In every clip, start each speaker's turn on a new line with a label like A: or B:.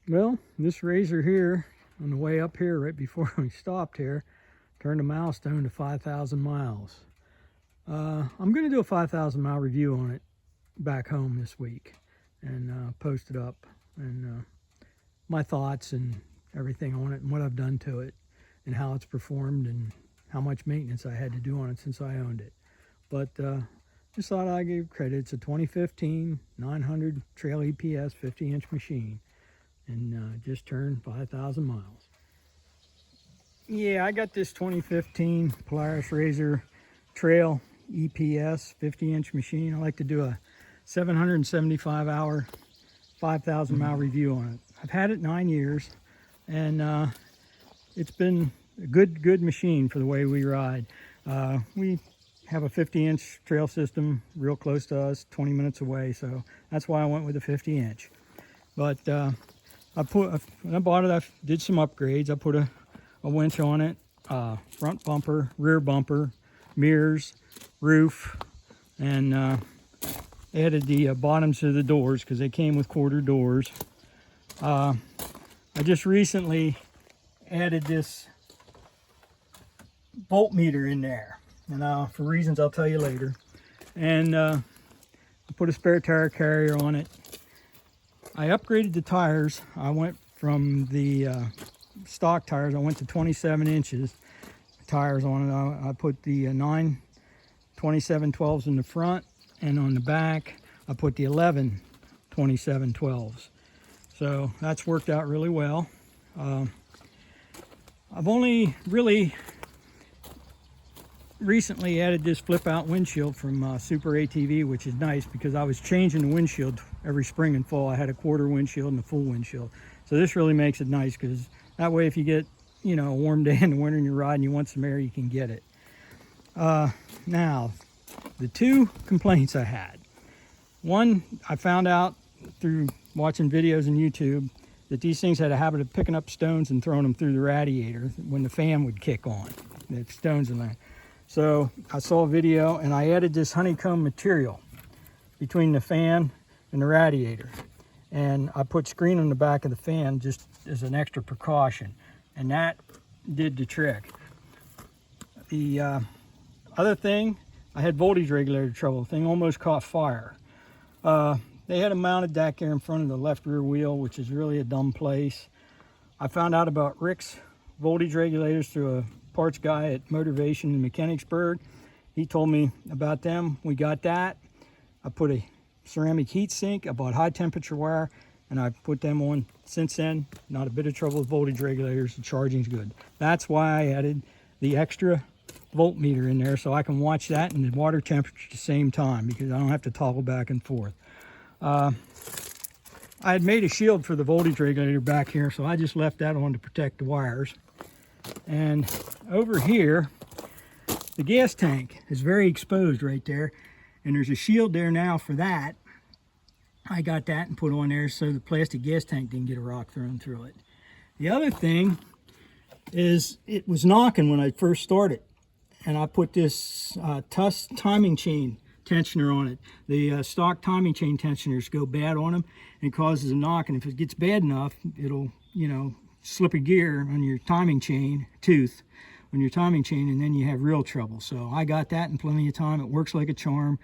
A: Well, this RZR here, on the way up here, right before we stopped here, turned a milestone to 5,000 miles. I'm going to do a 5,000 mile review on it back home this week and post it up, and my thoughts and everything on it and what I've done to it and how it's performed and how much maintenance I had to do on it since I owned it. But just thought I'd give credit. It's a 2015 900 trail EPS 50-inch machine, and just turned 5,000 miles. Yeah, I got this 2015 Polaris RZR trail EPS 50-inch machine. I like to do a 775 hour 5,000 mile review on it. I've had it 9 years, and it's been a good machine for the way we ride. We have a 50-inch trail system real close to us, 20 minutes away, so that's why I went with a 50-inch. But when I bought it, I did some upgrades. I put a winch on it, front bumper, rear bumper, mirrors, roof, and added the bottoms to the doors because they came with quarter doors. I just recently added this voltmeter in there, and for reasons I'll tell you later. And I put a spare tire carrier on it. I upgraded the tires. I went from the stock tires, I went to 27 inches tires on it. I put the 9 27/12s in the front, and on the back I put the 11 27/12s. So that's worked out really well. I've only really recently added this flip out windshield from Super ATV, which is nice because I was changing the windshield every spring and fall. I had a quarter windshield and a full windshield. So this really makes it nice because that way if you get, a warm day in the winter and you're riding, you want some air, you can get it. Now, the two complaints I had. One, I found out through watching videos on YouTube that these things had a habit of picking up stones and throwing them through the radiator when the fan would kick on. The stones in there. So I saw a video and I added this honeycomb material between the fan and the radiator. And I put screen on the back of the fan just as an extra precaution. And that did the trick. The other thing, I had voltage regulator trouble. The thing almost caught fire. They had a mounted DAC here in front of the left rear wheel, which is really a dumb place. I found out about Rick's voltage regulators through a parts guy at Motivation in Mechanicsburg. He told me about them. We got that. I put a ceramic heat sink. I bought high temperature wire, and I put them on since then. Not a bit of trouble with voltage regulators. The charging's good. That's why I added the extra voltmeter in there so I can watch that and the water temperature at the same time because I don't have to toggle back and forth. I had made a shield for the voltage regulator back here, so I just left that on to protect the wires. And over here, the gas tank is very exposed right there, and there's a shield there now for that. I got that and put on there so the plastic gas tank didn't get a rock thrown through it. The other thing is it was knocking when I first started, and I put this TUS timing chain tensioner on it. The stock timing chain tensioners go bad on them and causes a knock, and if it gets bad enough, it'll, slip a gear on your timing chain, tooth, on your timing chain, and then you have real trouble. So I got that in plenty of time. It works like a charm.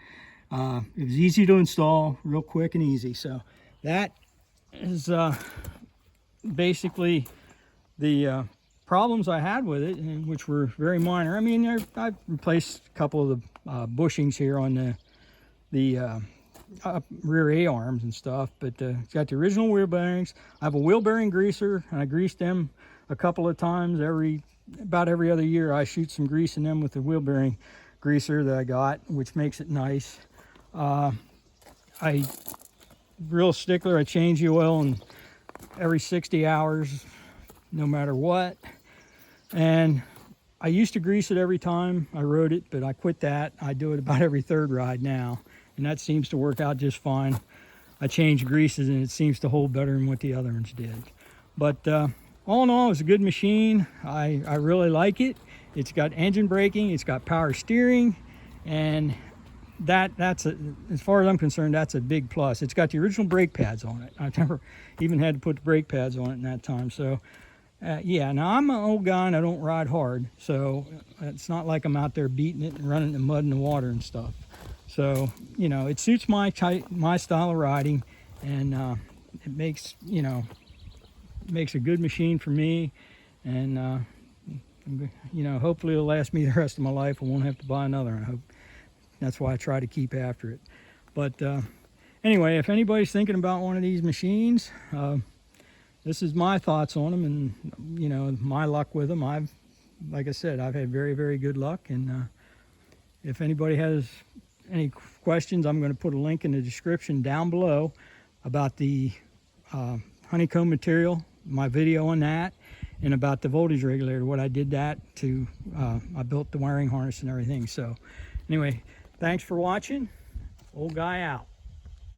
A: It was easy to install, real quick and easy. So that is basically the problems I had with it, which were very minor. I mean, I've replaced a couple of the bushings here on the rear A-arms and stuff, but it's got the original wheel bearings. I have a wheel bearing greaser, and I grease them a couple of times about every other year. I shoot some grease in them with the wheel bearing greaser that I got, which makes it nice. I real stickler. I change the oil every 60 hours, no matter what. And I used to grease it every time I rode it, but I quit that. I do it about every third ride now, and that seems to work out just fine. I change greases and it seems to hold better than what the other ones did. But all in all, it's a good machine. I really like it. It's got engine braking, it's got power steering, and that's as far as I'm concerned, that's a big plus. It's got the original brake pads on it. I've never even had to put the brake pads on it in that time. So yeah, now I'm an old guy and I don't ride hard, so it's not like I'm out there beating it and running in the mud and the water and stuff. So, you know, it suits my style of riding, and it makes, you know, makes a good machine for me, and you know, hopefully it'll last me the rest of my life. I won't have to buy another. I hope that's why I try to keep after it. But anyway, if anybody's thinking about one of these machines, this is my thoughts on them, and you know, my luck with them. Like I said, I've had very, very good luck, and if anybody has any questions, I'm going to put a link in the description down below about the honeycomb material, my video on that, and about the voltage regulator, what I did that to, I built the wiring harness and everything. So anyway, thanks for watching. Old guy out.